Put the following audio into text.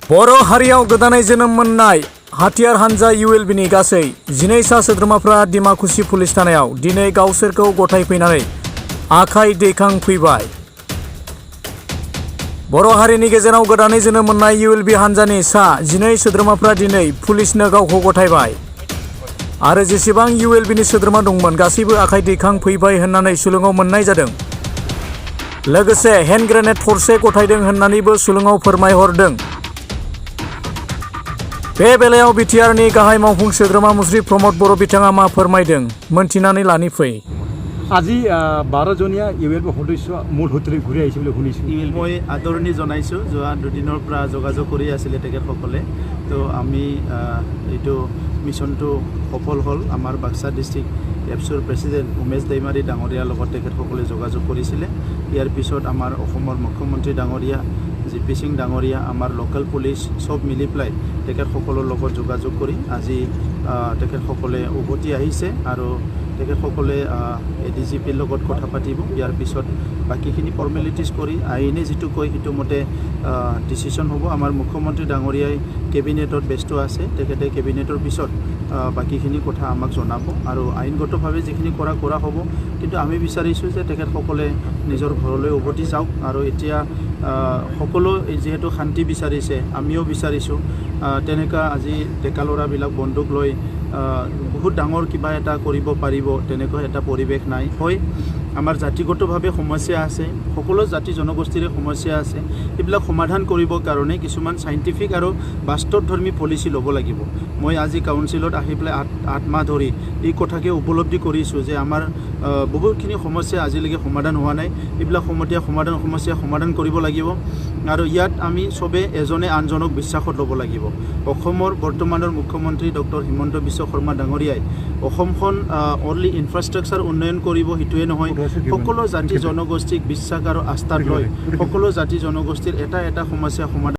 बर' हारियाव गोदानै जोनोम मोननाय हाथियार हानजा ULB-नि गासै 12 सा सोद्रोमाफ्रा डिमाकुसि पुलिस थानायाव दिनै गावसोरखौ गथायफैनानै आखाइ दैखांफैबाय। बर' हारिनि गेजेराव गोदानै जोनोम मोननाय ULB हानजानि सा 12 सोद्रोमाफ्रा दिनै पुलिसनो गावखौ गथायबाय आरो जेसेबां ULB-नि सोद्रोमा दंमोन गासैबो आखाइ दैखांफैबाय होननानै सुलुङाव मोननाय जादों। लोगोसे हेन्ड ग्रेनेड थरसे गथायदों होननानैबो सुलुङाव फोरमायहरदों। बे बेलायाव बिटिआरनि गाहाय मावफुं सोद्रोमा मुस्रि प्रमद बर' बिथाङा मा फोरमायदों मोनथिनानै लानि फै। আজি 12 জনীয়া ULB সদস্য মূল হোটেলে ঘূৰি আহিছে বুলি শুনিছোঁ। মই আদৰণি জনাইছোঁ। যোৱা দুদিনৰ পৰা যোগাযোগ কৰি আছিলে তেখেতসকলে। তো আমি এইটো মিছনটো সফল হ'ল। আমাৰ বাক্সা ডিষ্ট্ৰিক্ট এপছৰ প্ৰেচিডেণ্ট উমেশ দৈমাৰী ডাঙৰীয়াৰ লগত তেখেতসকলে যোগাযোগ কৰিছিলে। ইয়াৰ পিছত আমাৰ অসমৰ মুখ্যমন্ত্ৰী ডাঙৰীয়া GP সিং ডাঙৰীয়া আমাৰ লোকেল পুলিচ সব মিলি পেলাই তেখেতসকলৰ লগত যোগাযোগ কৰি আজি তেখেতসকলে উভতি আহিছে আৰু তেখেতসকলে ADGPৰ লগত কথা পাতিব। ইয়াৰ পিছত বাকীখিনি ফৰ্মেলিটিজ কৰি আইনে যিটো কয় সেইটো মতে ডিচিশ্যন হ'ব। আমাৰ মুখ্যমন্ত্ৰী ডাঙৰীয়াই কেবিনেটত ব্যস্ত আছে। তেখেতে কেবিনেটৰ পিছত বাকীখিনি কথা আমাক জনাব আৰু আইনগতভাৱে যিখিনি কৰা হ'ব। কিন্তু আমি বিচাৰিছোঁ যে তেখেতসকলে নিজৰ ঘৰলৈ উভতি যাওক আৰু এতিয়া সকলো যিহেতু শান্তি বিচাৰিছে আমিও বিচাৰিছোঁ। তেনেকুৱা আজি ডেকা ল'ৰাবিলাক বন্দুক লৈ বহুত ডাঙৰ কিবা এটা কৰিব পাৰিব তেনেকুৱা এটা পৰিৱেশ নাই। হয়, আমাৰ জাতিগতভাৱে সমস্যা আছে, সকলো জাতি জনগোষ্ঠীৰে সমস্যা আছে। এইবিলাক সমাধান কৰিবৰ কাৰণে কিছুমান চাইণ্টিফিক আৰু বাস্তৱধৰ্মী পলিচি ল'ব লাগিব। মই আজি কাউন্সিলত আহি পেলাই 8 মাহ ধৰি এই কথাকে উপলব্ধি কৰিছোঁ যে আমাৰ বহুতখিনি সমস্যা আজিলৈকে সমাধান হোৱা নাই। এইবিলাক সমস্যা সমাধান কৰিব লাগিব আৰু ইয়াত আমি চবে এজনে আনজনক বিশ্বাসত ল'ব লাগিব। অসমৰ বৰ্তমানৰ মুখ্যমন্ত্ৰী ডক্টৰ হিমন্ত বিশ্ব শৰ্মা ডাঙৰীয়াই অসমখন অনলি ইনফ্ৰাষ্ট্ৰাকচাৰ উন্নয়ন কৰিব সেইটোৱে নহয়, সকলো জাতি জনগোষ্ঠীক বিশ্বাস আৰু আস্থাত লৈ সকলো জাতি জনগোষ্ঠীৰ এটা সমস্যা সমাধান